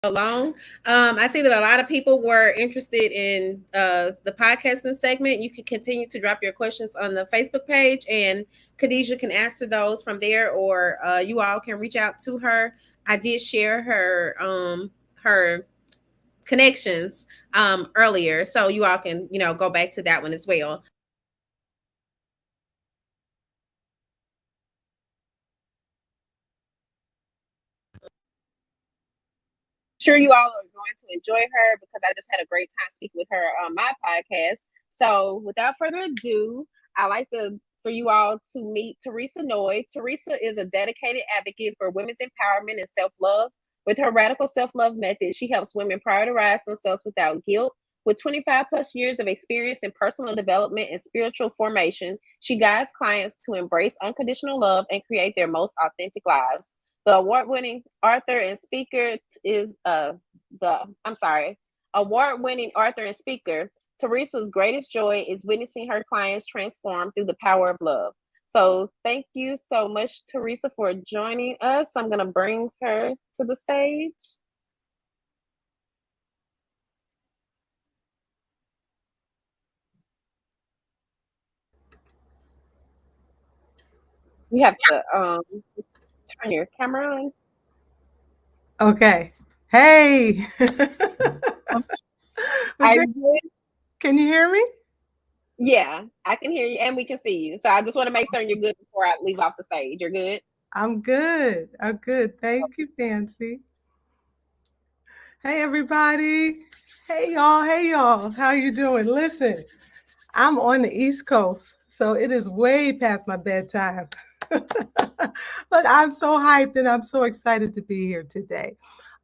along. I see that a lot of people were interested in the podcasting segment. You can continue to drop your questions on the Facebook page, and Khadijah can answer those from there, or you all can reach out to her. I did share her connections earlier, so you all can go back to that one as well. Sure, you all are going to enjoy her because I just had a great time speaking with her on my podcast. So, without further ado, I like for you all to meet Teresa Noy. Teresa is a dedicated advocate for women's empowerment and self love. With her radical self love method, she helps women prioritize themselves without guilt. With 25 plus years of experience in personal development and spiritual formation, she guides clients to embrace unconditional love and create their most authentic lives. The award-winning author and speaker is the I'm sorry, award-winning author and speaker. Teresa's greatest joy is witnessing her clients transform through the power of love. So thank you so much, Teresa, for joining us. I'm gonna bring her to the stage. You have to turn your camera on. Okay. Hey. We're Are good. you good? Can you hear me? Yeah, I can hear you and we can see you. So I just want to make certain you're good before I leave off the stage. You're good. I'm good. I'm good. Thank you, Fancy. Hey, everybody. Hey, y'all. Hey, y'all. How you doing? Listen, I'm on the East Coast, so it is way past my bedtime. But I'm so hyped and I'm so excited to be here today.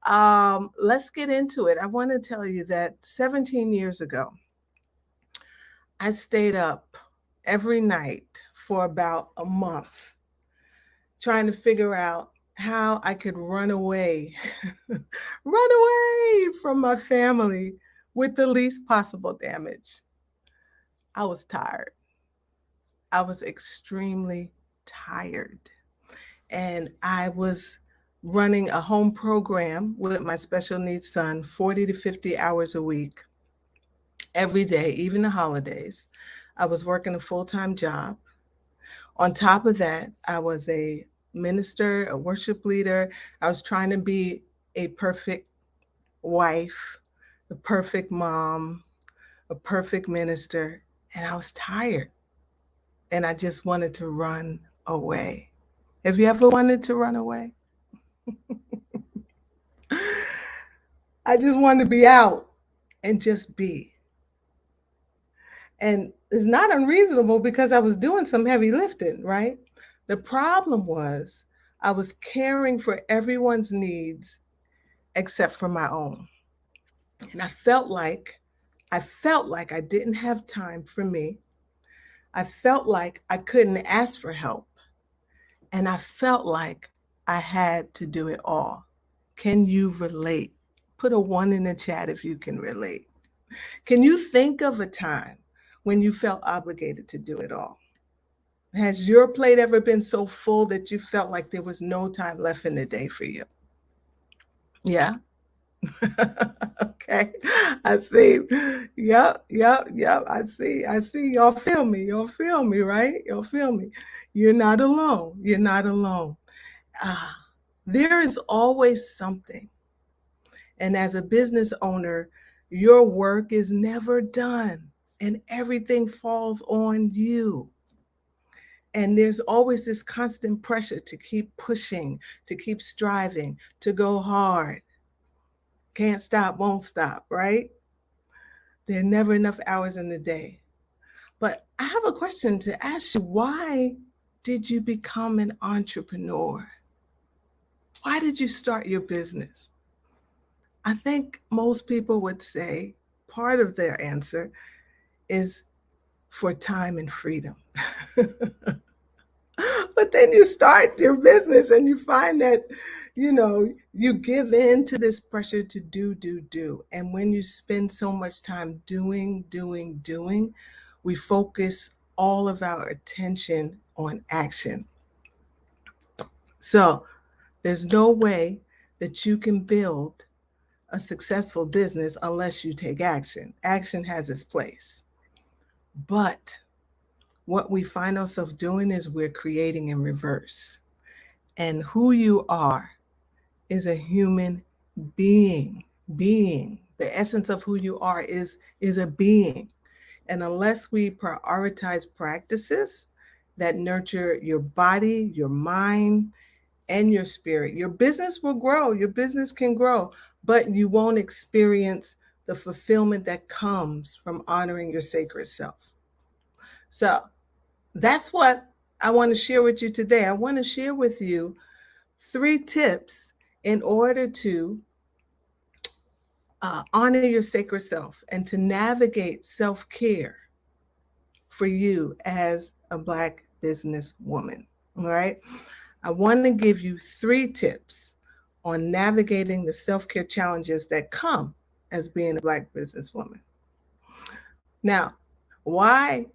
Let's get into it. I want to tell you that 17 years ago, I stayed up every night for about a month trying to figure out how I could run away, run away from my family with the least possible damage. I was tired. I was extremely tired. And I was running a home program with my special needs son 40 to 50 hours a week, every day, even the holidays. I was working a full time job. On top of that, I was a minister, a worship leader. I was trying to be a perfect wife, a perfect mom, a perfect minister. And I was tired and I just wanted to run away. Have you ever wanted to run away? I just wanted to be out and just be. And it's not unreasonable because I was doing some heavy lifting, right? The problem was I was caring for everyone's needs except for my own. And I felt like I didn't have time for me. I felt like I couldn't ask for help. And I felt like I had to do it all. Can you relate? Put a one in the chat if you can relate. Can you think of a time when you felt obligated to do it all? Has your plate ever been so full that you felt like there was no time left in the day for you? Yeah. Okay. I see. Yep, yep, yep. I see. I see. Y'all feel me. Y'all feel me, right? Y'all feel me. You're not alone. You're not alone. Ah, there is always something. And as a business owner, your work is never done and everything falls on you. And there's always this constant pressure to keep pushing, to keep striving, to go hard. Can't stop, won't stop, right? There are never enough hours in the day. But I have a question to ask you. Why did you become an entrepreneur? Why did you start your business? I think most people would say part of their answer is for time and freedom. But then you start your business and you find that, you give in to this pressure to do. And when you spend so much time doing, we focus all of our attention on action. So there's no way that you can build a successful business unless you take action. Action has its place. But what we find ourselves doing is we're creating in reverse. And who you are is a human being. Being. The essence of who you are is a being. And unless we prioritize practices that nurture your body, your mind, and your spirit, your business will grow. Your business can grow, but you won't experience the fulfillment that comes from honoring your sacred self. So that's what I want to share with you today. I want to share with you 3 tips in order to honor your sacred self and to navigate self care for you as a Black business woman. All right. I want to give you 3 tips on navigating the self care challenges that come as being a Black businesswoman. Now, why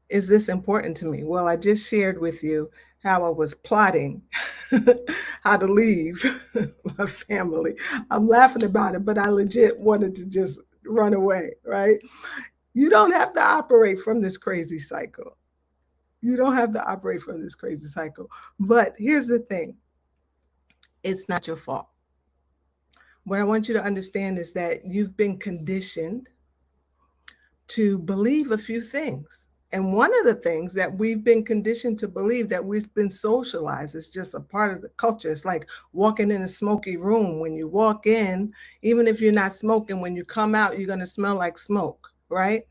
is this important to me? Well, I just shared with you how I was plotting how to leave my family. I'm laughing about it, but I legit wanted to just run away, right? You don't have to operate from this crazy cycle. You don't have to operate from this crazy cycle. But here's the thing, it's not your fault. What I want you to understand is that you've been conditioned to believe a few things. And one of the things that we've been conditioned to believe, that we've been socialized, is just a part of the culture. It's like walking in a smoky room. When you walk in, even if you're not smoking, when you come out, you're going to smell like smoke, right?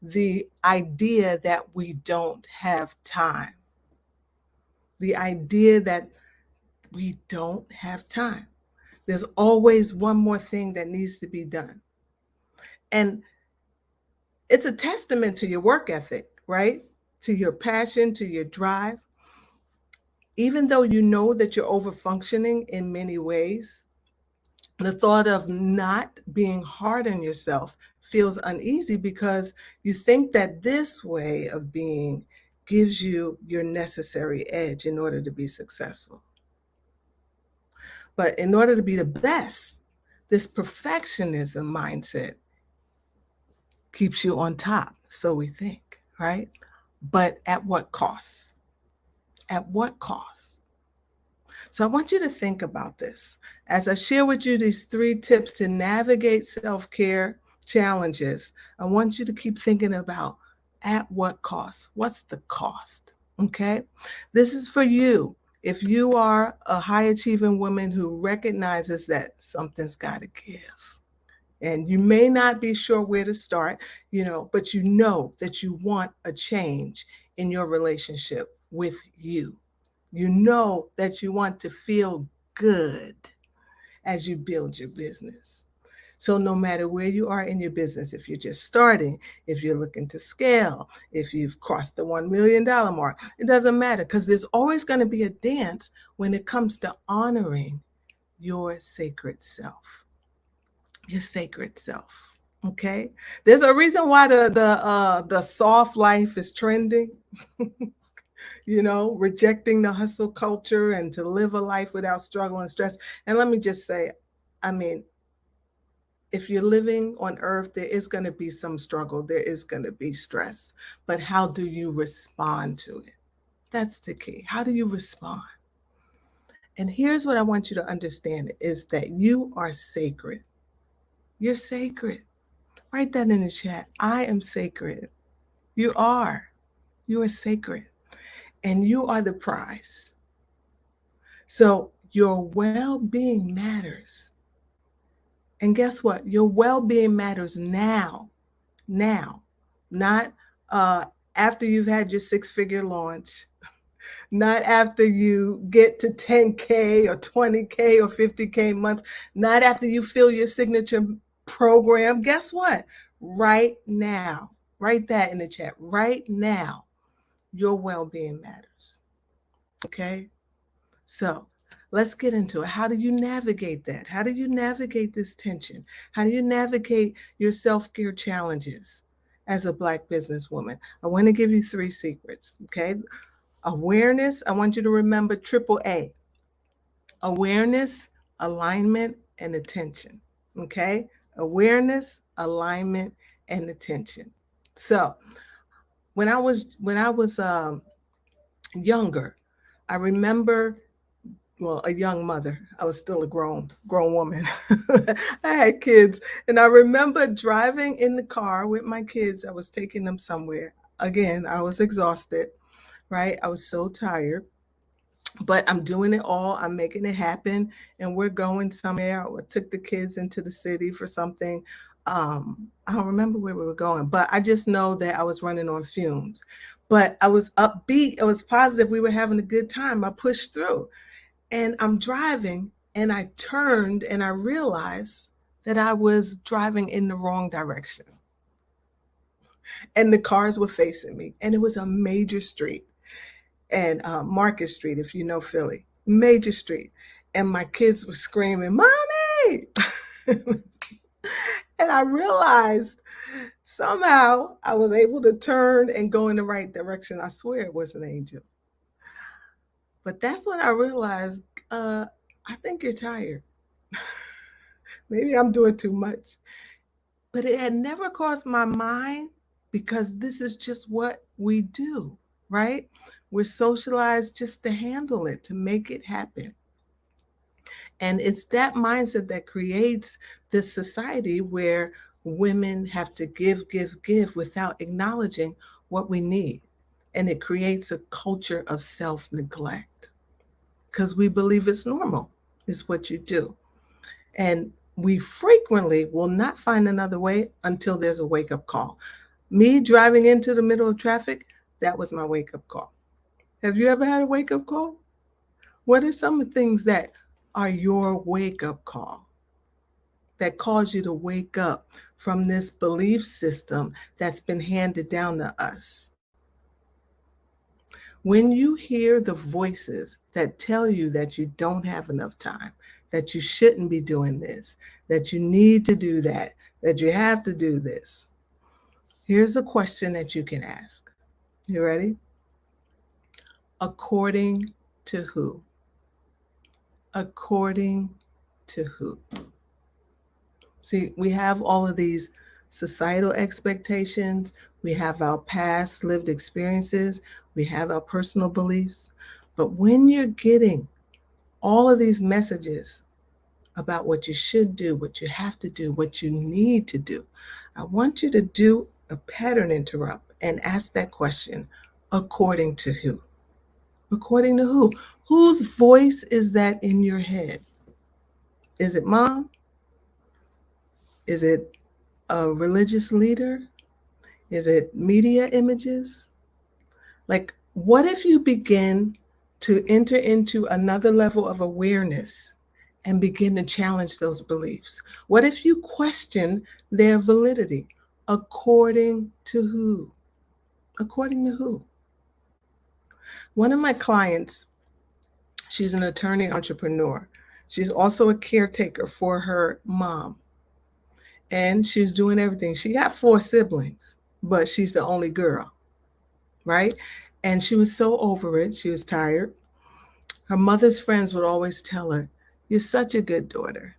The idea that we don't have time, the idea that we don't have time. There's always one more thing that needs to be done. And it's a testament to your work ethic, right? To your passion, to your drive. Even though you know that you're over functioning in many ways, the thought of not being hard on yourself feels uneasy because you think that this way of being gives you your necessary edge in order to be successful. But in order to be the best, this perfectionism mindset keeps you on top, so we think, right? But at what cost? At what cost? So I want you to think about this. As I share with you these 3 tips to navigate self care challenges, I want you to keep thinking about at what cost? What's the cost? Okay. This is for you. If you are a high achieving woman who recognizes that something's got to give, and you may not be sure where to start, but you know that you want a change in your relationship with you. You know that you want to feel good as you build your business. So no matter where you are in your business, if you're just starting, if you're looking to scale, if you've crossed the $1 million mark, it doesn't matter, because there's always going to be a dance when it comes to honoring your sacred self. Your sacred self. Okay. There's a reason why the soft life is trending. Rejecting the hustle culture and to live a life without struggle and stress. And let me just say, I mean, if you're living on earth, there is going to be some struggle, there is going to be stress. But how do you respond to it? That's the key. How do you respond? And here's what I want you to understand is that you are sacred. You're sacred. Write that in the chat. I am sacred. You are. You are sacred. And you are the prize. So your well-being matters. And guess what? Your well-being matters now. Now. Not after you've had your 6-figure launch. Not after you get to 10K or 20K or 50K months. Not after you fill your signature program. Guess what? Right now. Write that in the chat. Right now, your well-being matters. Okay? So let's get into it. How do you navigate that? How do you navigate this tension? How do you navigate your self-care challenges as a Black businesswoman? I want to give you 3 secrets. Okay? Awareness. I want you to remember triple A: awareness, alignment, and attention. Okay? Awareness, alignment, and attention. So when I was younger, I remember, well, a young mother. I was still a grown woman. I had kids, and I remember driving in the car with my kids. I was taking them somewhere. Again, I was exhausted, right? I was so tired, but I'm doing it all. I'm making it happen, and we're going somewhere. I took the kids into the city for something. I don't remember where we were going, but I just know that I was running on fumes. But I was upbeat. I was positive. We were having a good time. I pushed through, and I'm driving, and I turned, and I realized that I was driving in the wrong direction, and the cars were facing me, and it was a major street, and Market Street, if you know Philly, major street. And my kids were screaming, "Mommy!" And I realized somehow I was able to turn and go in the right direction. I swear it was an angel. But that's when I realized, I think you're tired. Maybe I'm doing too much. But it had never crossed my mind because this is just what we do, right? We're socialized just to handle it, to make it happen. And it's that mindset that creates this society where women have to give without acknowledging what we need. And it creates a culture of self neglect because we believe it's normal, is what you do. And we frequently will not find another way until there's a wake up call. Me driving into the middle of traffic, that was my wake up call. Have you ever had a wake up call? What are some of the things that are your wake up call that cause you to wake up from this belief system that's been handed down to us? When you hear the voices that tell you that you don't have enough time, that you shouldn't be doing this, that you need to do that, that you have to do this, here's a question that you can ask. You ready? According to who? According to who? See, we have all of these societal expectations, we have our past lived experiences, we have our personal beliefs. But when you're getting all of these messages about what you should do, what you have to do, what you need to do, I want you to do a pattern interrupt and ask that question, according to who? According to who? Whose voice is that in your head? Is it mom? Is it a religious leader? Is it media images? Like, what if you begin to enter into another level of awareness and begin to challenge those beliefs? What if you question their validity? According to who? According to who? One of my clients, she's an attorney entrepreneur. She's also a caretaker for her mom. And she's doing everything. She got four siblings, but she's the only girl, right? And she was so over it. She was tired. Her mother's friends would always tell her, "You're such a good daughter."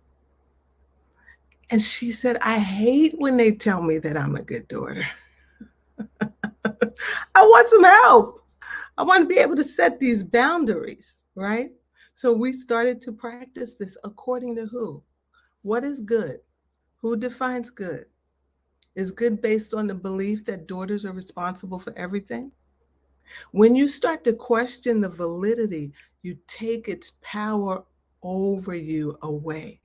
And she said, "I hate when they tell me that I'm a good daughter. I want some help. I want to be able to set these boundaries," right? So we started to practice this according to who? What is good? Who defines good? Is good based on the belief that daughters are responsible for everything? When you start to question the validity, you take its power over you away.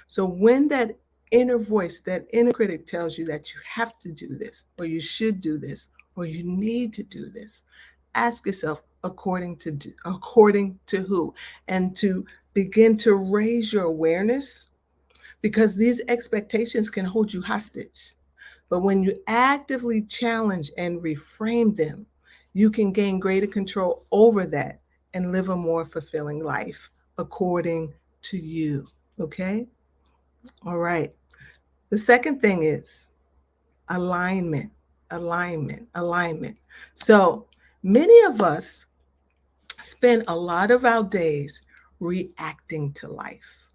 So when that inner voice, that inner critic tells you that you have to do this, or you should do this, or you need to do this, ask yourself, according to who? And to begin to raise your awareness, because these expectations can hold you hostage. But when you actively challenge and reframe them, you can gain greater control over that and live a more fulfilling life according to you. Okay? All right. The second thing is alignment, alignment. So many of us spend a lot of our days reacting to life.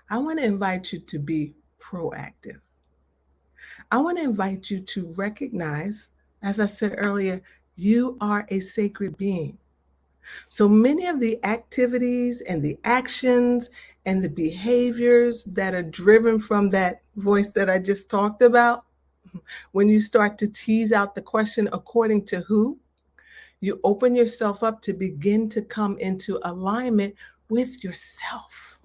I want to invite you to be proactive. I want to invite you to recognize, as I said earlier, you are a sacred being. So many of the activities and the actions and the behaviors that are driven from that voice that I just talked about, when you start to tease out the question, according to who, you open yourself up to begin to come into alignment with yourself.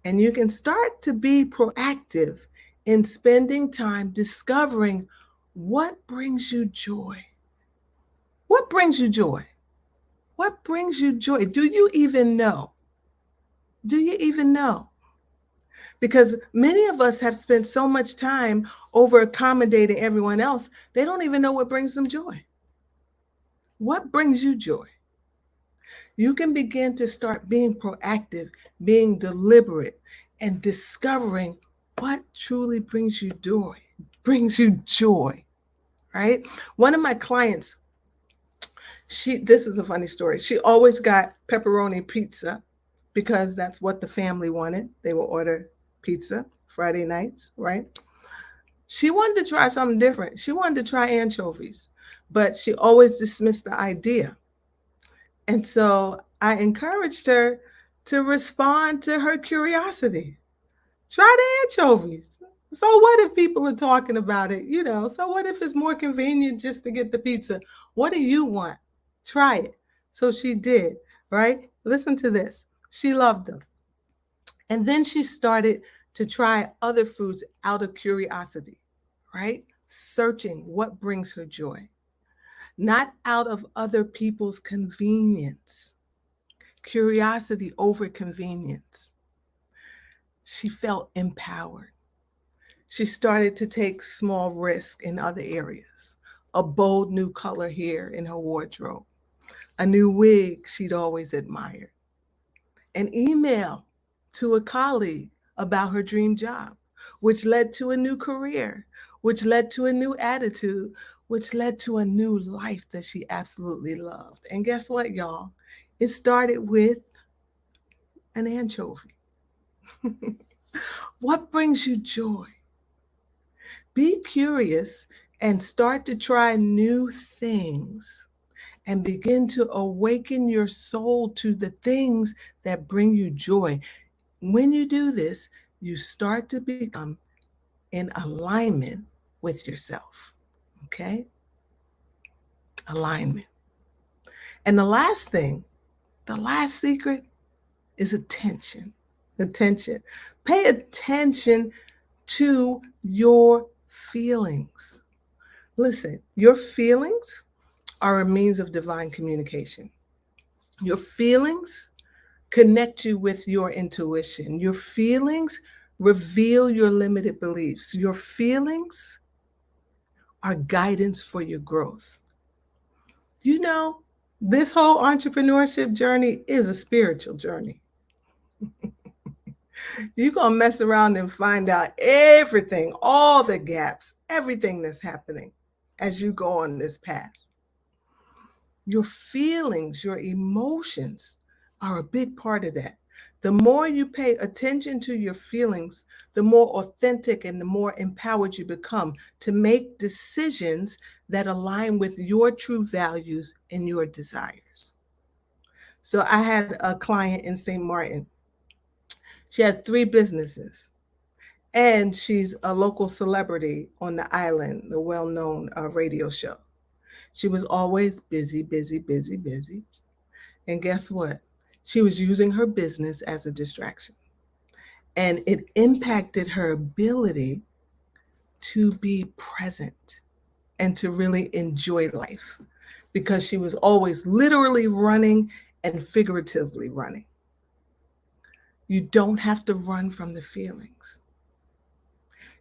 And you can start to be proactive in spending time discovering what brings you joy. What brings you joy? What brings you joy? Do you even know? Do you even know? Because many of us have spent so much time over accommodating everyone else, they don't even know what brings them joy. What brings you joy? You can begin to start being proactive, being deliberate, and discovering what truly brings you joy, right? One of my clients, this is a funny story. She always got pepperoni pizza because that's what the family wanted. They will order pizza Friday nights, right? She wanted to try something different. She wanted to try anchovies, but she always dismissed the idea. And so I encouraged her to respond to her curiosity. Try the anchovies. So what if people are talking about it? So what if it's more convenient just to get the pizza? What do you want? Try it. So she did, right? Listen to this. She loved them. And then she started to try other foods out of curiosity, right? Searching what brings her joy, not out of other people's convenience. Curiosity over convenience. She felt empowered. She started to take small risks in other areas. A bold new color here in her wardrobe, a new wig she'd always admired, an email to a colleague about her dream job, which led to a new career, which led to a new attitude, which led to a new life that she absolutely loved. And guess what, y'all? It started with an anchovy. What brings you joy? Be curious and start to try new things and begin to awaken your soul to the things that bring you joy. When you do this, you start to become in alignment with yourself. Okay? Alignment. And the last secret is attention. Attention. Pay attention to your feelings. Listen, your feelings are a means of divine communication. Your feelings connect you with your intuition. Your feelings reveal your limited beliefs. Your feelings are guidance for your growth. You know, this whole entrepreneurship journey is a spiritual journey. You're going to mess around and find out everything, all the gaps, everything that's happening as you go on this path. Your feelings, your emotions are a big part of that. The more you pay attention to your feelings, the more authentic and the more empowered you become to make decisions that align with your true values and your desires. So I had a client in St. Martin. She has 3 businesses and she's a local celebrity on the island, the well-known radio show. She was always busy, busy, busy, busy. And guess what? She was using her business as a distraction. And it impacted her ability to be present and to really enjoy life because she was always literally running and figuratively running. You don't have to run from the feelings.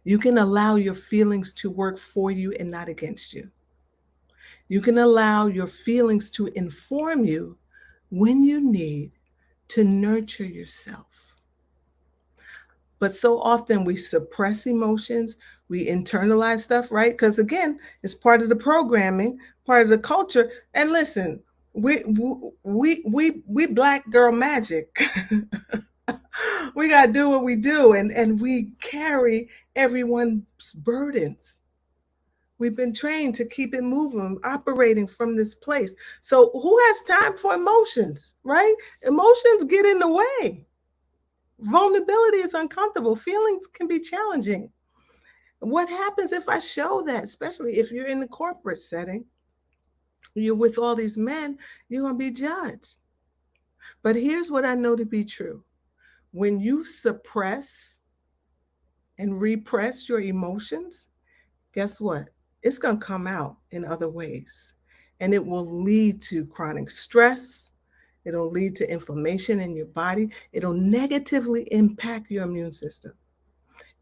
You can allow your feelings to work for you and not against you. You can allow your feelings to inform you when you need to nurture yourself. But so often we suppress emotions, we internalize stuff, right? Because again, it's part of the programming, part of the culture. And listen, we Black girl magic. We got to do what we do, and we carry everyone's burdens. We've been trained to keep it moving, operating from this place. So who has time for emotions, right? Emotions get in the way. Vulnerability is uncomfortable. Feelings can be challenging. What happens if I show that, especially if you're in the corporate setting, you're with all these men, you're going to be judged. But here's what I know to be true. When you suppress and repress your emotions, guess what? It's going to come out in other ways. And it will lead to chronic stress. It'll lead to inflammation in your body. It'll negatively impact your immune system.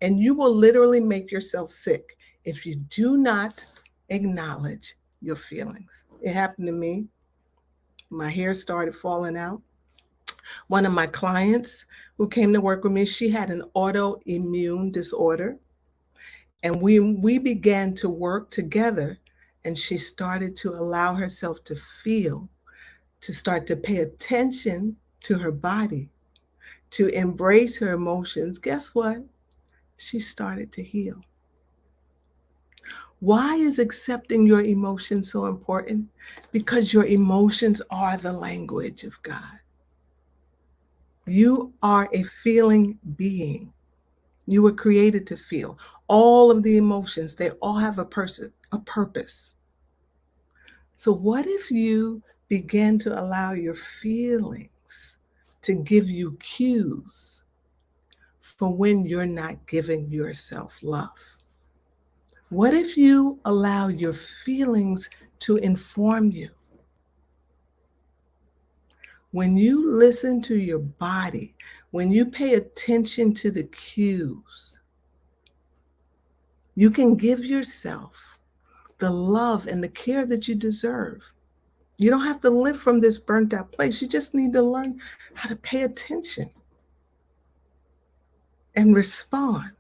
And you will literally make yourself sick if you do not acknowledge your feelings. It happened to me. My hair started falling out. One of my clients who came to work with me, she had an autoimmune disorder. And we began to work together, and she started to allow herself to feel, to start to pay attention to her body, to embrace her emotions. Guess what? She started to heal. Why is accepting your emotions so important? Because your emotions are the language of God. You are a feeling being. You were created to feel. All of the emotions, they all have a purpose. So what if you begin to allow your feelings to give you cues for when you're not giving yourself love? What if you allow your feelings to inform you? When you listen to your body, when you pay attention to the cues, you can give yourself the love and the care that you deserve. You don't have to live from this burnt out place. You just need to learn how to pay attention and respond.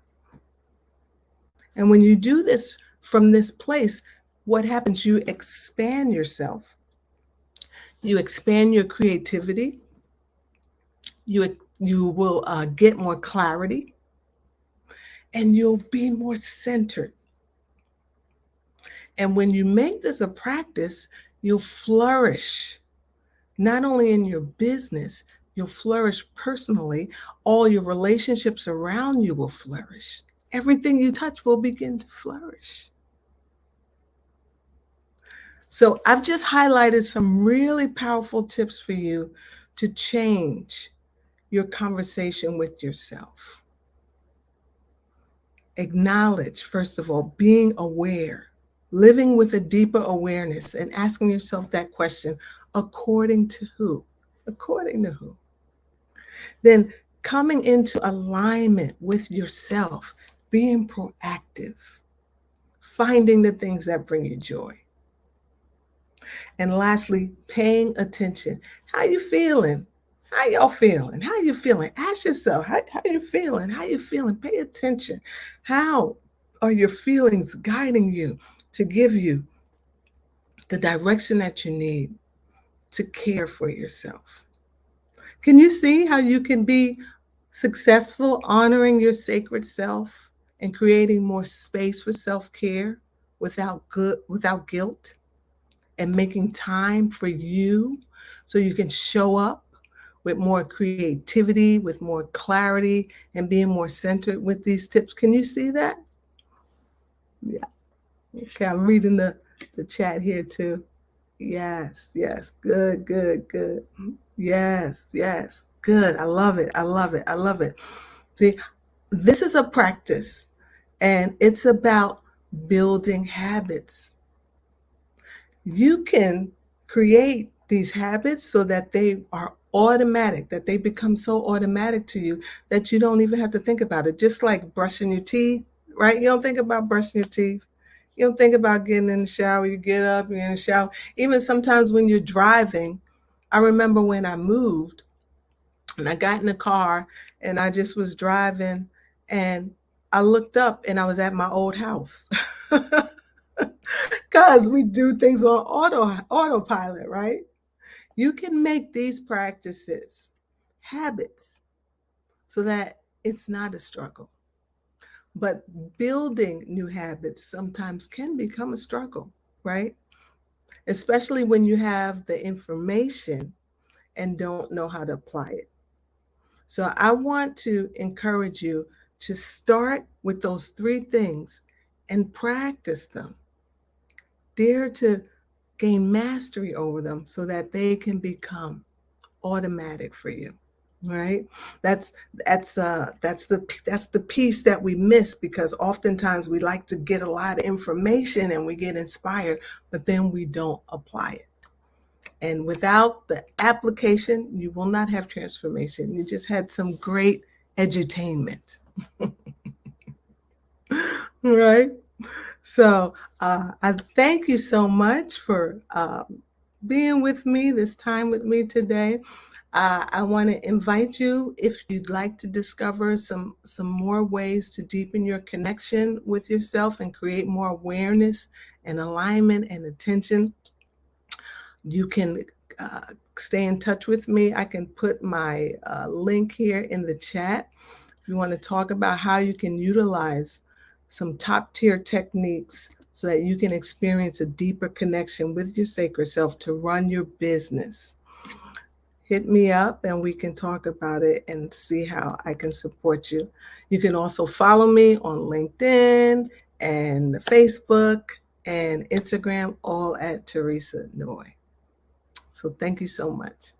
And when you do this from this place, what happens? You expand yourself. You expand your creativity. You will get more clarity, and you'll be more centered. And when you make this a practice, you'll flourish, not only in your business, you'll flourish personally. All your relationships around you will flourish. Everything you touch will begin to flourish. So I've just highlighted some really powerful tips for you to change your conversation with yourself. Acknowledge, first of all, being aware, living with a deeper awareness, and asking yourself that question, according to who? According to who? Then coming into alignment with yourself, being proactive, finding the things that bring you joy. And lastly, paying attention. How you feeling? How y'all feeling? How you feeling? Ask yourself, how you feeling? How you feeling? Pay attention. How are your feelings guiding you to give you the direction that you need to care for yourself? Can you see how you can be successful honoring your sacred self and creating more space for self-care without guilt, and making time for you so you can show up with more creativity, with more clarity, and being more centered with these tips? Can you see that? Yeah. Okay, I'm reading the chat here too. Yes, yes. Good, good, good. Yes, yes. Good. I love it. I love it. I love it. See, this is a practice, and it's about building habits. You can create these habits so that they are automatic, that they become so automatic to you that you don't even have to think about it. Just like brushing your teeth, right? You don't think about brushing your teeth. You don't think about getting in the shower. You get up, you're in the shower. Even sometimes when you're driving, I remember when I moved and I got in the car and I just was driving, and I looked up and I was at my old house. Because we do things on autopilot, right? You can make these practices habits so that it's not a struggle. But building new habits sometimes can become a struggle, right? Especially when you have the information and don't know how to apply it. So I want to encourage you to start with those three things and practice them. Dare to gain mastery over them so that they can become automatic for you. Right? That's that's the piece that we miss, because oftentimes we like to get a lot of information and we get inspired, but then we don't apply it. And without the application, you will not have transformation. You just had some great edutainment. Right? So I thank you so much for being with me this time with me today. I want to invite you, if you'd like to discover some more ways to deepen your connection with yourself and create more awareness and alignment and attention, you can stay in touch with me. I can put my link here in the chat. If you want to talk about how you can utilize some top tier techniques so that you can experience a deeper connection with your sacred self to run your business, hit me up and we can talk about it and see how I can support you. You can also follow me on LinkedIn and Facebook and Instagram, all at Teresa Noy. So thank you so much.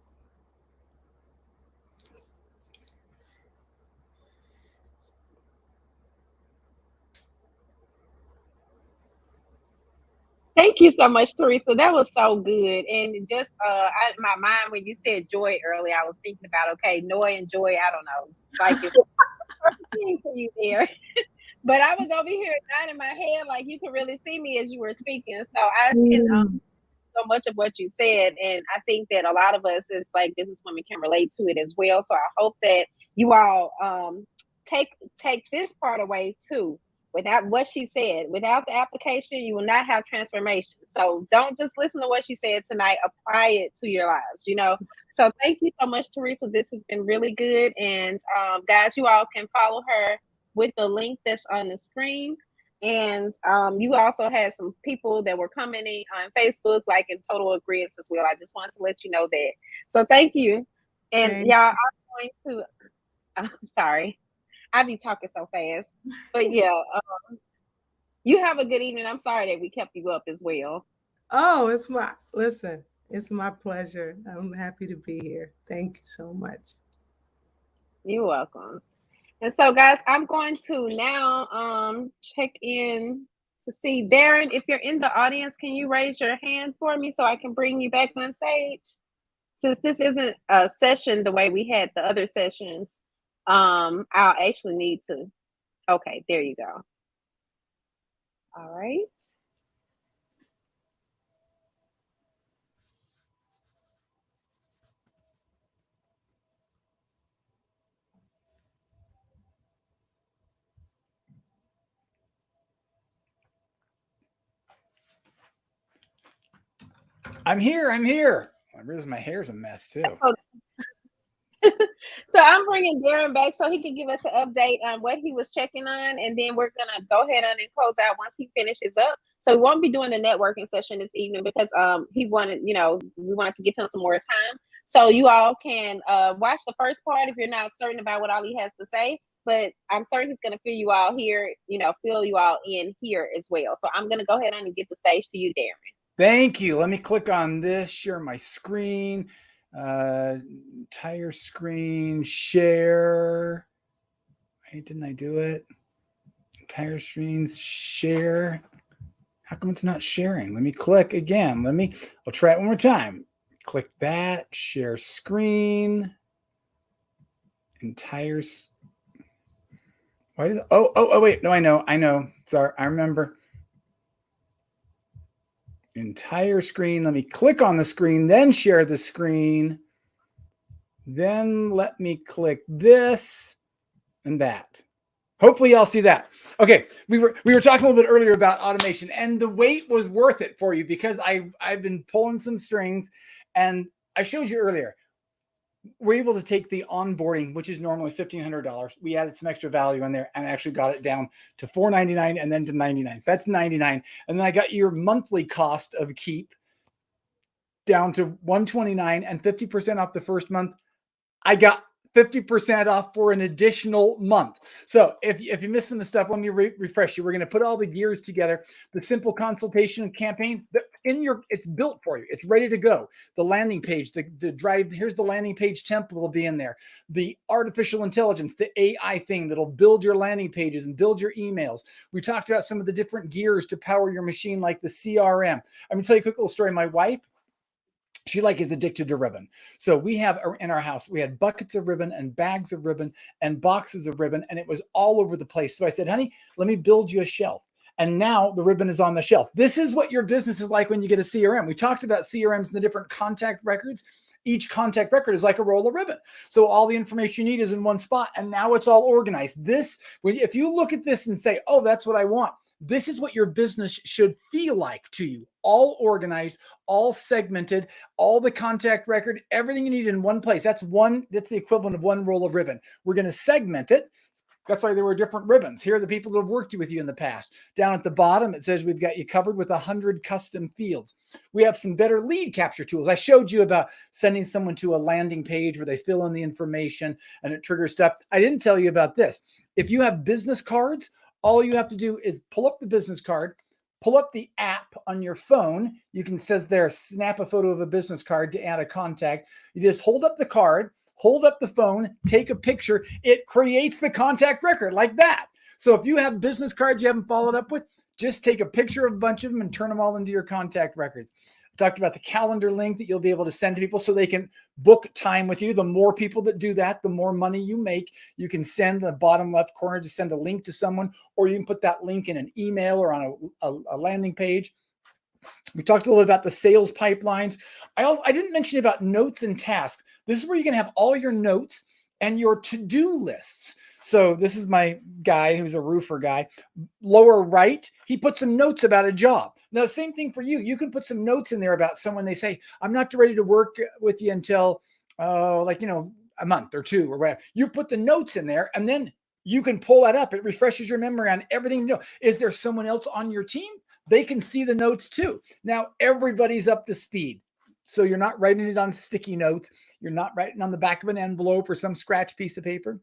Thank you so much, Teresa. That was so good. And just my mind, when you said joy earlier, I was thinking about, okay, Noy and joy, I don't know. It's like it's perfect thing for you there. But I was over here nodding my head like you could really see me as you were speaking. So I can Mm. so much of what you said. And I think that a lot of us as like businesswomen can relate to it as well. So I hope that you all take take this part away too. Without what she said, without the application, you will not have transformation. So don't just listen to what she said tonight, apply it to your lives, you know. So thank you so much, Teresa. This has been really good. And guys, you all can follow her with the link that's on the screen. And you also had some people that were commenting on Facebook, like in total agreement as well. I just wanted to let you know that. So thank you. And Thank y'all, I'm going to, I'm sorry, I be talking so fast. But yeah, you have a good evening. I'm sorry that we kept you up as well. Oh, it's my pleasure. I'm happy to be here. Thank you so much. You're welcome. And so, guys, I'm going to now check in to see Darren. If you're in the audience, can you raise your hand for me so I can bring you back on stage? Since this isn't a session the way we had the other sessions, I'll actually need to. Okay, there you go. All right. I'm here. I'm here. I realize my hair's a mess too. So I'm bringing Darren back so he can give us an update on what he was checking on, and then we're gonna go ahead on and close out once he finishes up. So we won't be doing the networking session this evening because he wanted, you know, we wanted to give him some more time. So you all can watch the first part if you're not certain about what all he has to say. But I'm certain he's gonna fill you all here, you know, fill you all in here as well. So I'm gonna go ahead on and get the stage to you, Darren. Thank you. Let me click on this, share my screen, entire screen, share. Wait, didn't I do it? Entire screens, share. How come it's not sharing? Let me click again. I'll try it one more time. Click that, share screen, entire. Why did, wait, no, I know. Sorry, I remember. Entire screen. Let me click on the screen, then share the screen. Then let me click this and that. Hopefully y'all see that. Okay, we were talking a little bit earlier about automation, and the wait was worth it for you because I've been pulling some strings, and I showed you earlier. we're able to take the onboarding, which is normally $1,500. We added some extra value in there and actually got it down to $499 and then to $99. So that's $99. And then I got your monthly cost of keep down to $129 and 50% off the first month. I got 50% off for an additional month. So if you're missing the stuff, let me refresh you. We're going to put all the gears together. The simple consultation campaign it's built for you. It's ready to go. The landing page, the drive, here's the landing page template will be in there. The artificial intelligence, the AI thing that'll build your landing pages and build your emails. We talked about some of the different gears to power your machine, like the CRM. I'm going to tell you a quick little story. My wife, she is addicted to ribbon. So we have in our house, we had buckets of ribbon and bags of ribbon and boxes of ribbon, and it was all over the place. So I said, honey, let me build you a shelf. And now the ribbon is on the shelf. This is what your business is like when you get a CRM. We talked about CRMs and the different contact records. Each contact record is like a roll of ribbon. So all the information you need is in one spot, and now it's all organized. If you look at this and say, oh, that's what I want, this is what your business should feel like to you. All organized, all segmented, all the contact record, everything you need in one place. That's the equivalent of one roll of ribbon. We're going to segment it. That's why there were different ribbons. Here are the people that have worked with you in the past. Down at the bottom, it says we've got you covered with 100 custom fields. We have some better lead capture tools. I showed you about sending someone to a landing page where they fill in the information and it triggers stuff. I didn't tell you about this. If you have business cards, all you have to do is pull up the business card, pull up the app on your phone. You can, says there, snap a photo of a business card to add a contact. You just hold up the card, hold up the phone, take a picture. It creates the contact record like that. So if you have business cards you haven't followed up with, just take a picture of a bunch of them and turn them all into your contact records. Talked about the calendar link that you'll be able to send to people so they can book time with you. The more people that do that, the more money you make. You can send the bottom left corner to send a link to someone, or you can put that link in an email or on a landing page. We talked a little bit about the sales pipelines. I didn't mention about notes and tasks. This is where you can have all your notes and your to-do lists. So this is my guy who's a roofer guy. Lower right, he put some notes about a job. Now, same thing for you. You can put some notes in there about someone. They say, I'm not ready to work with you until a month or two or whatever. You put the notes in there and then you can pull that up. It refreshes your memory on everything you know. Is there someone else on your team? They can see the notes too. Now everybody's up to speed. So you're not writing it on sticky notes. You're not writing on the back of an envelope or some scratch piece of paper.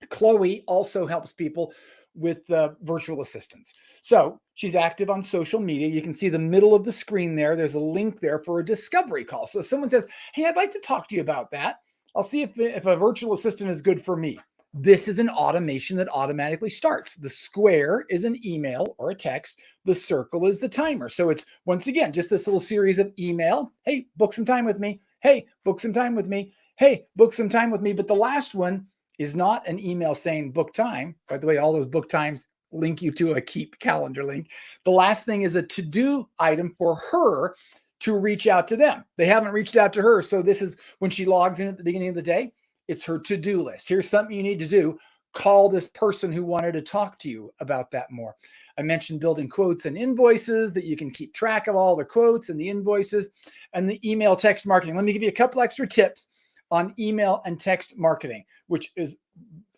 Chloe also helps people with virtual assistants. So she's active on social media. You can see the middle of the screen there. There's a link there for a discovery call. So if someone says, hey, I'd like to talk to you about that, I'll see if a virtual assistant is good for me. This is an automation that automatically starts. The square is an email or a text. The circle is the timer. So it's, once again, just this little series of email. Hey, book some time with me. Hey, book some time with me. Hey, book some time with me. But the last one is not an email saying book time. By the way, all those book times link you to a Keep calendar link. The last thing is a to-do item for her to reach out to them. They haven't reached out to her. So this is when she logs in at the beginning of the day. It's her to-do list. Here's something you need to do. Call this person who wanted to talk to you about that more. I mentioned building quotes and invoices that you can keep track of all the quotes and the invoices and the email text marketing. Let me give you a couple extra tips on email and text marketing, which is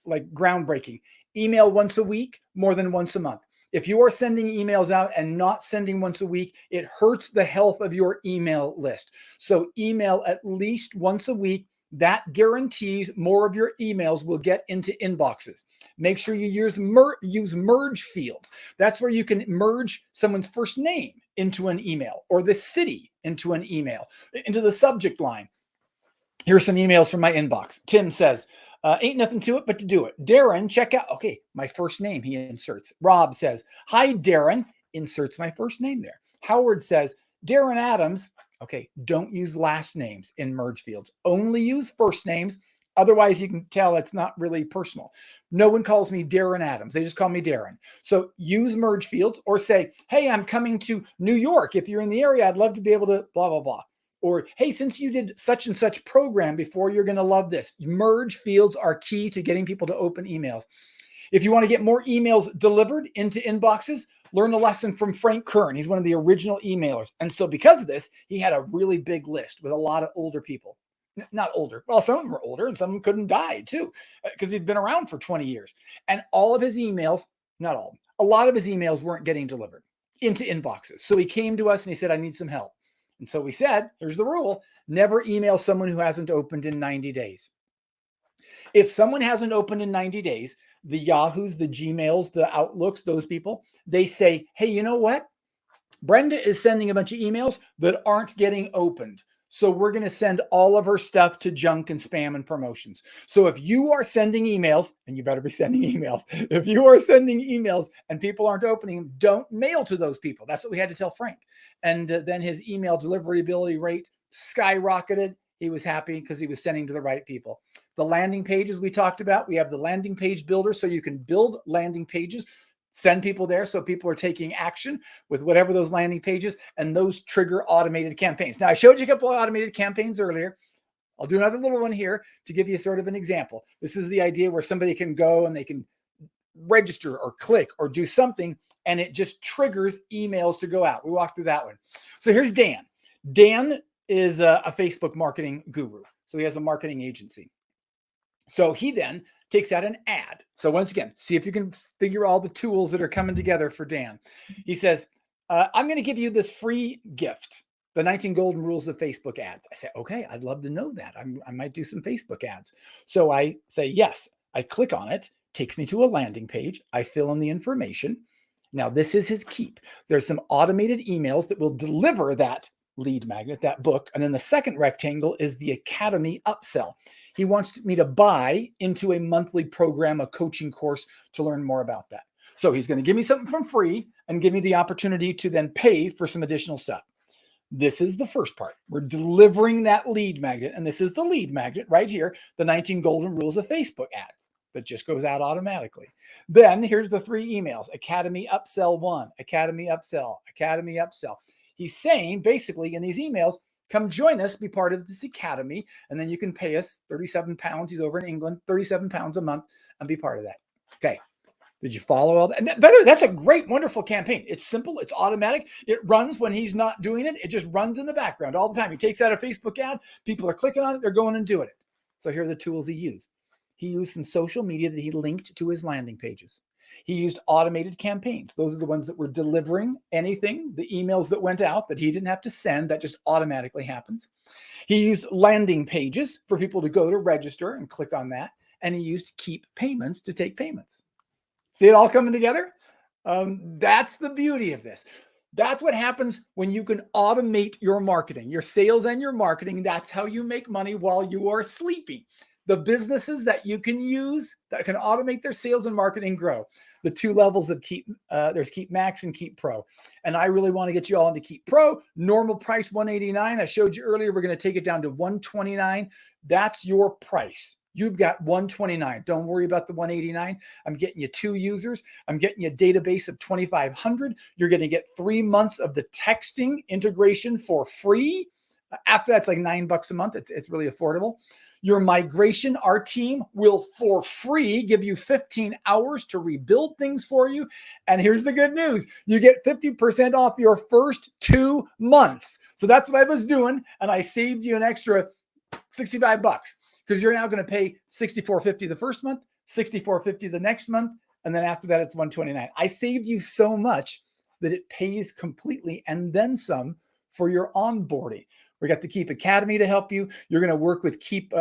like groundbreaking. Email once a week, more than once a month. If you are sending emails out and not sending once a week, it hurts the health of your email list. So email at least once a week. That guarantees more of your emails will get into inboxes. Make sure you use merge fields. That's where you can merge someone's first name into an email or the city into an email, into the subject line. Here's some emails from my inbox. Tim says, ain't nothing to it but to do it. Darren, check out. Okay, my first name, he inserts. Rob says, hi, Darren, inserts my first name there. Howard says, Darren Adams. Okay, don't use last names in merge fields. Only use first names. Otherwise, you can tell it's not really personal. No one calls me Darren Adams. They just call me Darren. So use merge fields or say, hey, I'm coming to New York. If you're in the area, I'd love to be able to blah, blah, blah. Or, hey, since you did such and such program before, you're going to love this. Merge fields are key to getting people to open emails. If you want to get more emails delivered into inboxes, learn a lesson from Frank Kern. He's one of the original emailers. And so because of this, he had a really big list with a lot of older people. not older. Well, some of them were older and some of them couldn't die too, because he'd been around for 20 years. And all of his emails, not all, a lot of his emails weren't getting delivered into inboxes. So he came to us and he said, I need some help. And so we said, here's the rule: never email someone who hasn't opened in 90 days. If someone hasn't opened in 90 days, the Yahoos, the Gmails, the Outlooks, those people, they say, hey, you know what? Brenda is sending a bunch of emails that aren't getting opened. So we're going to send all of her stuff to junk and spam and promotions. So if you are sending emails, and you better be sending emails, if you are sending emails and people aren't opening them, don't mail to those people. That's what we had to tell Frank. And then his email deliverability rate skyrocketed. He was happy because he was sending to the right people. The landing pages we talked about, we have the landing page builder, so you can build landing pages, send people there so people are taking action with whatever those landing pages, and those trigger automated campaigns. Now, I showed you a couple of automated campaigns earlier. I'll do another little one here to give you sort of an example. This is the idea where somebody can go and they can register or click or do something, and it just triggers emails to go out. We walked through that one. So here's Dan. Dan is a Facebook marketing guru. So he has a marketing agency. So he then takes out an ad. So once again, see if you can figure all the tools that are coming together for Dan. He says, I'm going to give you this free gift, the 19 golden rules of Facebook ads. I say, okay, I'd love to know that. I might do some Facebook ads. So I say, yes. I click on it, takes me to a landing page. I fill in the information. Now, this is his keep. There's some automated emails that will deliver that lead magnet, that book. And then the second rectangle is the Academy upsell. He wants me to buy into a monthly program, a coaching course, to learn more about that. So he's going to give me something from free and give me the opportunity to then pay for some additional stuff. This is the first part. We're delivering that lead magnet. And this is the lead magnet right here, the 19 golden rules of Facebook ads that just goes out automatically. Then here's the 3 emails: Academy upsell 1, Academy upsell, Academy upsell. He's saying basically in these emails, come join us, be part of this academy, and then you can pay us 37 pounds. He's over in England, 37 pounds a month, and be part of that. Okay. Did you follow all that? And that's a great, wonderful campaign. It's simple. It's automatic. It runs when he's not doing it. It just runs in the background all the time. He takes out a Facebook ad. People are clicking on it. They're going and doing it. So here are the tools he used. He used some social media that he linked to his landing pages. He used automated campaigns. Those are the ones that were delivering anything, the emails that went out that he didn't have to send. That just automatically happens. He used landing pages for people to go to register and click on that. And he used keep payments to take payments. See it all coming together? That's the beauty of this. That's what happens when you can automate your marketing, your sales and your marketing. That's how you make money while you are sleeping. The businesses that you can use that can automate their sales and marketing grow. The 2 levels of Keep, there's Keep Max and Keep Pro. And I really want to get you all into Keep Pro. Normal price $189. I showed you earlier, we're going to take it down to $129. That's your price. You've got $129. Don't worry about the $189. I'm getting you 2 users. I'm getting you a database of 2,500. You're going to get 3 months of the texting integration for free. After that's like $9 a month. It's really affordable. Your migration, our team will for free give you 15 hours to rebuild things for you. And here's the good news. You get 50% off your first 2 months. So that's what I was doing. And I saved you an extra $65 because you're now going to pay $64.50 the first month, $64.50 the next month. And then after that, it's $129. I saved you so much that it pays completely and then some for your onboarding. We got the Keep Academy to help you. You're going to work with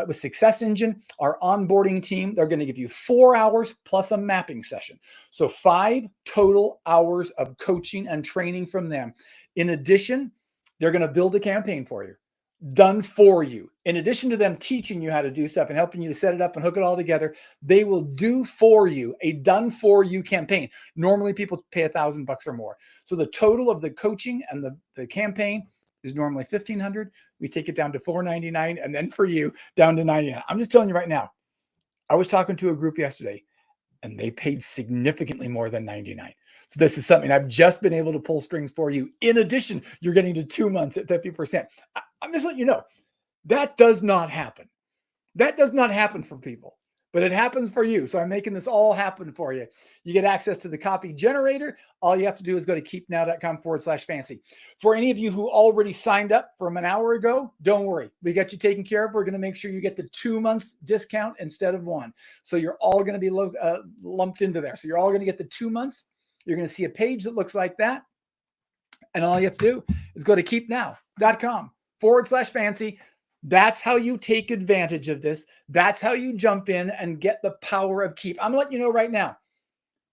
with Success Engine, our onboarding team. They're going to give you 4 hours plus a mapping session. So 5 total hours of coaching and training from them. In addition, they're going to build a campaign for you, done for you. In addition to them teaching you how to do stuff and helping you to set it up and hook it all together, they will do for you a done for you campaign. Normally people pay $1,000 or more. So the total of the coaching and the campaign is normally $1,500. We take it down to $499, and then for you down to $99. I'm just telling you right now, I was talking to a group yesterday and they paid significantly more than $99. So this is something I've just been able to pull strings for you. In addition, you're getting to 2 months at 50%. I'm just letting you know that does not happen. That does not happen for people. but it happens for you. So I'm making this all happen for you. You get access to the copy generator. All you have to do is go to keepnow.com/fancy. For any of you who already signed up from an hour ago, don't worry. We got you taken care of. We're going to make sure you get the 2 months discount instead of 1. So you're all going to be lumped into there. So you're all going to get the 2 months. You're going to see a page that looks like that. And all you have to do is go to keepnow.com/fancy. That's how you take advantage of this. That's how you jump in and get the power of Keep. I'm letting you know right now,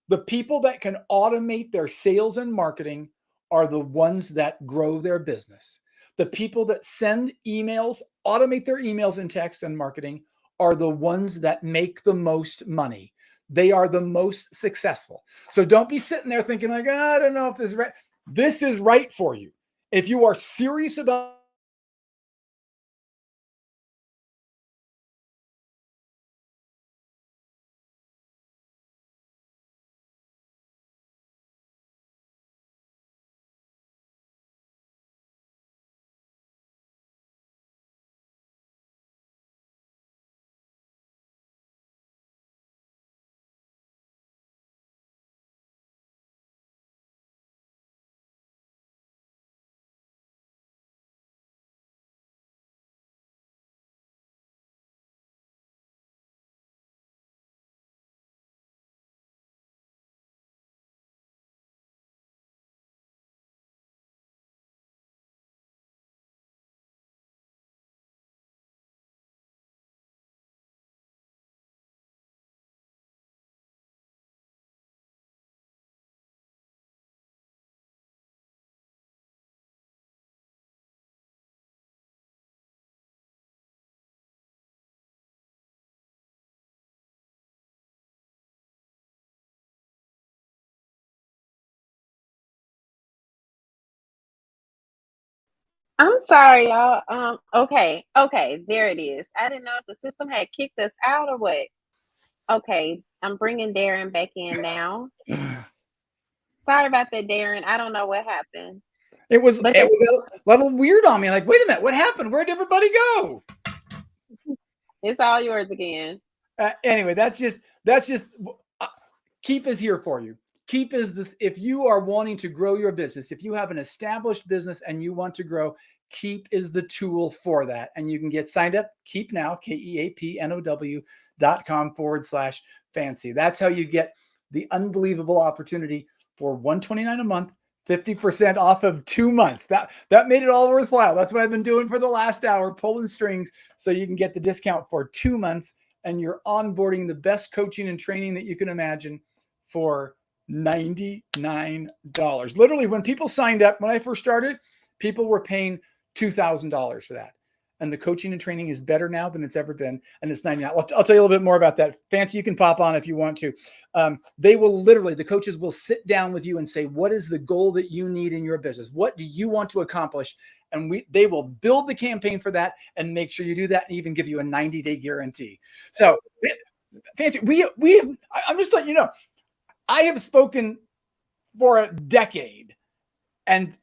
the people that can automate their sales and marketing are the ones that grow their business. The people that send emails, automate their emails and text and marketing are the ones that make the most money. They are the most successful. So don't be sitting there thinking like, oh, I don't know if this is right. This is right for you. If you are serious about I'm sorry, y'all. Okay, there it is. I didn't know if the system had kicked us out or what. Okay, I'm bringing Darren back in now. Sorry about that, Darren. I don't know what happened. it was But a little weird on me. Like, wait a minute, what happened? Where'd everybody go? it's all yours again. Anyway, that's just uh, Keep is here for you. Keep is this. If you are wanting to grow your business, if you have an established business and you want to grow, Keep is the tool for that. And you can get signed up. Keep now, KEAPNOW.com/fancy. That's how you get the unbelievable opportunity for $129 a month, 50% off of 2 months. That made it all worthwhile. That's what I've been doing for the last hour, pulling strings so you can get the discount for 2 months and you're onboarding the best coaching and training that you can imagine for $99. Literally, when people signed up, when I first started, people were paying $2,000 for that. And the coaching and training is better now than it's ever been. And it's $99. I'll tell you a little bit more about that. Fancy, you can pop on if you want to. They will literally, the coaches will sit down with you and say, what is the goal that you need in your business? What do you want to accomplish? And they will build the campaign for that and make sure you do that and even give you a 90-day guarantee. So Fancy, I'm just letting you know, I have spoken for a decade and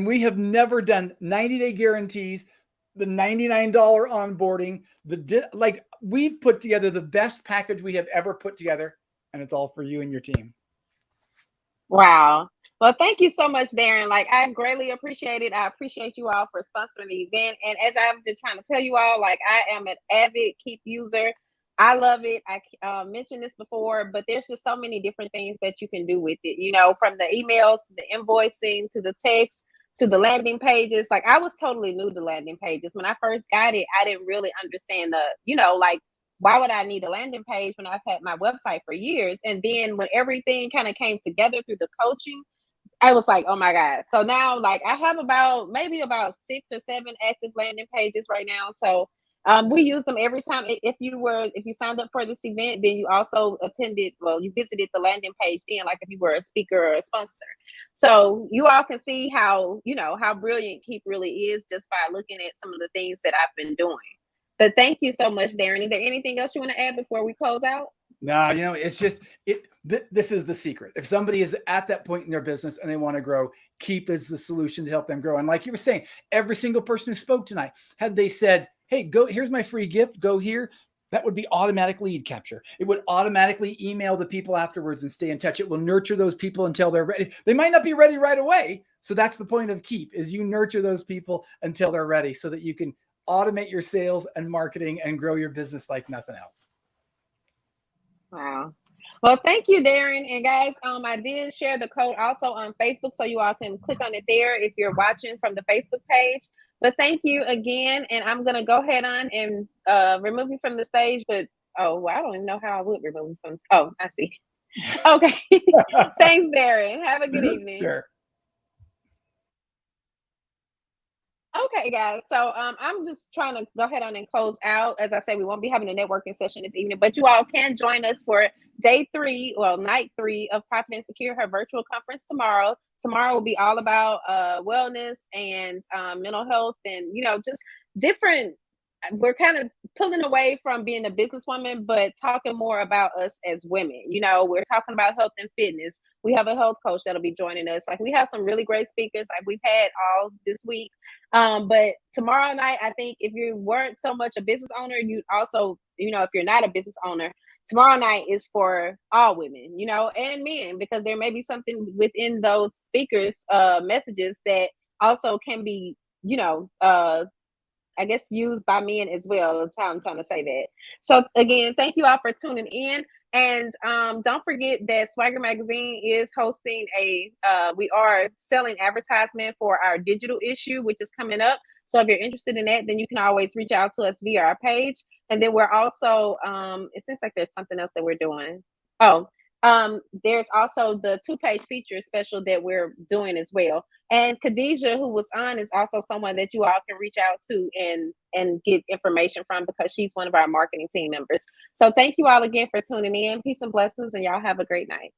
we have never done 90-day guarantees, the $99 onboarding, we've put together the best package we have ever put together, and it's all for you and your team. Wow. Well, thank you so much, Darren. Like, I greatly appreciate it. I appreciate you all for sponsoring the event. And as I've been trying to tell you all, like, I am an avid Keep user. I love it. I mentioned this before, but there's just so many different things that you can do with it. You know, from the emails to the invoicing to the text to the landing pages. Like, I was totally new to landing pages. When I first got it, I didn't really understand like, why would I need a landing page when I've had my website for years? And then when everything kind of came together through the coaching, I was like, oh my God. So now, like, I have maybe about 6 or 7 active landing pages right now. So we use them every time. If you signed up for this event, then you also you visited the landing page then, like if you were a speaker or a sponsor. So you all can see how brilliant Keep really is just by looking at some of the things that I've been doing. But thank you so much, Darren. Is there anything else you want to add before we close out? No, it's just this is the secret. If somebody is at that point in their business and they want to grow, Keep is the solution to help them grow. And like you were saying, every single person who spoke tonight, had they said, hey, here's my free gift, go here, That would be automatic lead capture. It would automatically email the people afterwards and stay in touch. It will nurture those people until they're ready. They might not be ready right away. So that's the point of Keep, is you nurture those people until they're ready so that you can automate your sales and marketing and grow your business like nothing else. Wow. Well, thank you, Darren. And guys, I did share the code also on Facebook, so you all can click on it there if you're watching from the Facebook page. But thank you again. And I'm going to go ahead on and remove you from the stage. But, oh, well, I don't even know how I would remove you from. Oh, I see. Okay. Thanks, Darren. Have a good evening. Sure. Okay, guys. So I'm just trying to go ahead on and close out. As I said, we won't be having a networking session this evening, but you all can join us for night 3 of Profit and Secure, her virtual conference tomorrow. Tomorrow will be all about wellness and mental health and, just different. We're kind of pulling away from being a businesswoman, but talking more about us as women. We're talking about health and fitness. We have a health coach that'll be joining us. Like, we have some really great speakers like we've had all this week. But tomorrow night, I think if you weren't so much a business owner, you also, if you're not a business owner, tomorrow night is for all women, and men, because there may be something within those speakers' messages that also can be, I guess, used by men as well, is how I'm trying to say that. So again, thank you all for tuning in. And don't forget that Swagger Magazine is hosting we are selling advertisement for our digital issue, which is coming up. So if you're interested in that, then you can always reach out to us via our page. And then we're also, it seems like there's something else that we're doing. There's also the 2-page feature special that we're doing as well. And Khadijah, who was on, is also someone that you all can reach out to and get information from, because she's one of our marketing team members. So thank you all again for tuning in. Peace and blessings, and y'all have a great night.